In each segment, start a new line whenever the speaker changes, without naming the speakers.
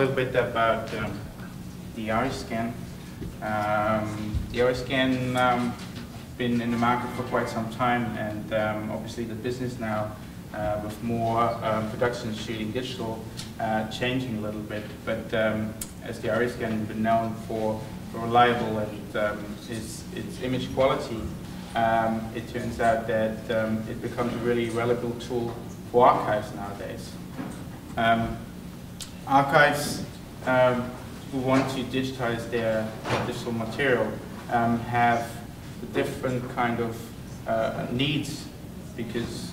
little bit about the ARRISCAN. The ARRISCAN been in the market for quite some time, and obviously the business now with more production shooting digital changing a little bit. But as the ARRISCAN has been known for reliable and its image quality, it turns out that it becomes a really valuable tool for archives nowadays. Archives who want to digitize their digital material have different kind of needs, because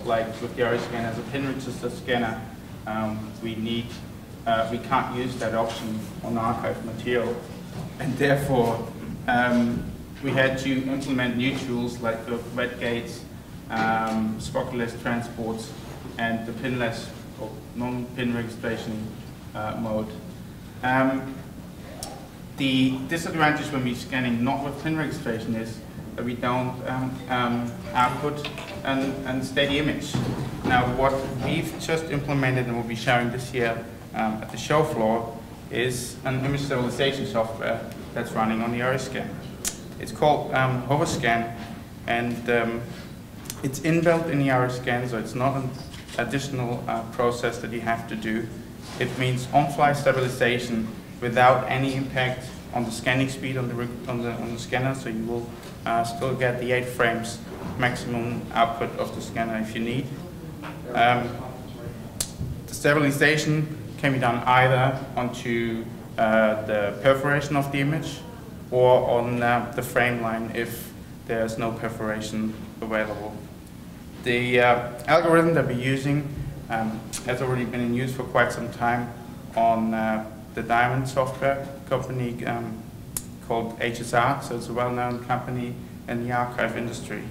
like with the ARRISCAN as a pin register scanner, we can't use that option on archive material, and therefore we had to implement new tools like the wet gates, sprocket-less transports, and the pinless or non-pin registration mode. The disadvantage when we're scanning not with pin registration is that we don't output a steady image. Now, what we've just implemented and we'll be showing this year at the show floor is an image stabilization software that's running on the ARRISCAN. It's called Hoverscan, and it's inbuilt in the ARRISCAN, so it's not an additional process that you have to do. It means on-fly stabilization without any impact on the scanning speed on the scanner, so you will still get the 8 frames maximum output of the scanner if you need. The stabilization can be done either onto the perforation of the image or on the frame line if there's no perforation available. The algorithm that we're using has already been in use for quite some time on the Diamond software company called HSR, so it's a well-known company in the archive industry.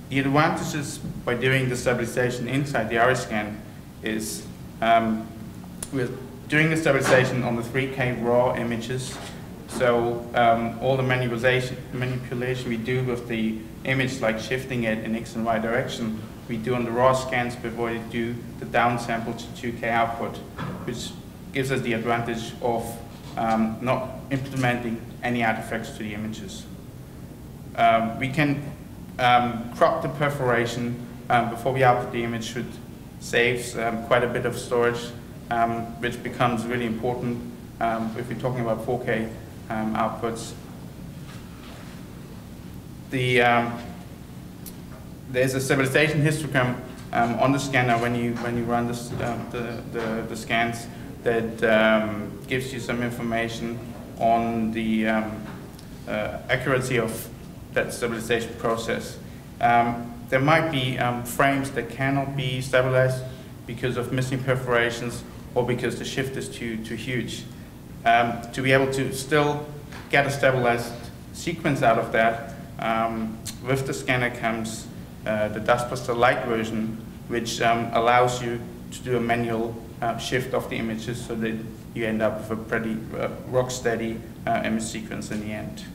The advantages by doing the stabilization inside the ARRISCAN is we're doing the stabilization on the 3K raw images, so all the manipulation we do with the image, like shifting it in X and Y direction, we do on the raw scans before we do the downsample to 2K output, which gives us the advantage of not implementing any artifacts to the images. We can crop the perforation before we output the image, which saves quite a bit of storage, which becomes really important if we're talking about 4K outputs. There's a stabilization histogram on the scanner when you run the scans that gives you some information on the accuracy of that stabilization process. There might be frames that cannot be stabilized because of missing perforations or because the shift is too huge. To be able to still get a stabilized sequence out of that, with the scanner comes the Dustbuster Lite version, which allows you to do a manual shift of the images so that you end up with a pretty rock-steady image sequence in the end.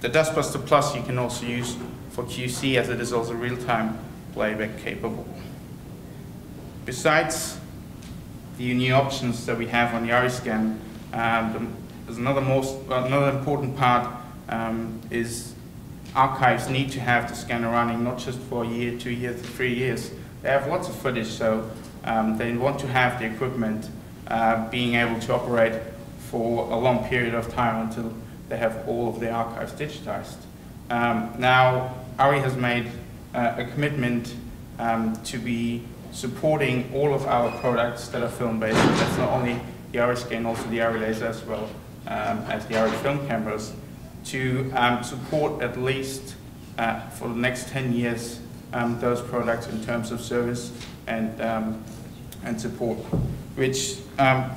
The Dustbuster Plus you can also use for QC, as it is also real-time playback capable. Besides the new options that we have on the ARRISCAN, there's another important part is archives need to have the scanner running not just for a year, 2 years, 3 years. They have lots of footage, so they want to have the equipment being able to operate for a long period of time until they have all of the archives digitized. Now, ARRI has made a commitment to be supporting all of our products that are film-based. That's not only the ARRISCAN, also the ARRI laser as well as the ARRI film cameras, to support at least for the next 10 years those products in terms of service and support, which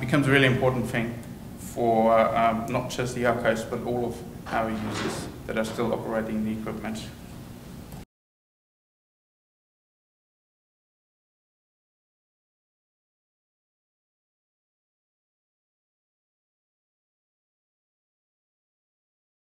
becomes a really important thing for not just the archives but all of our users that are still operating the equipment.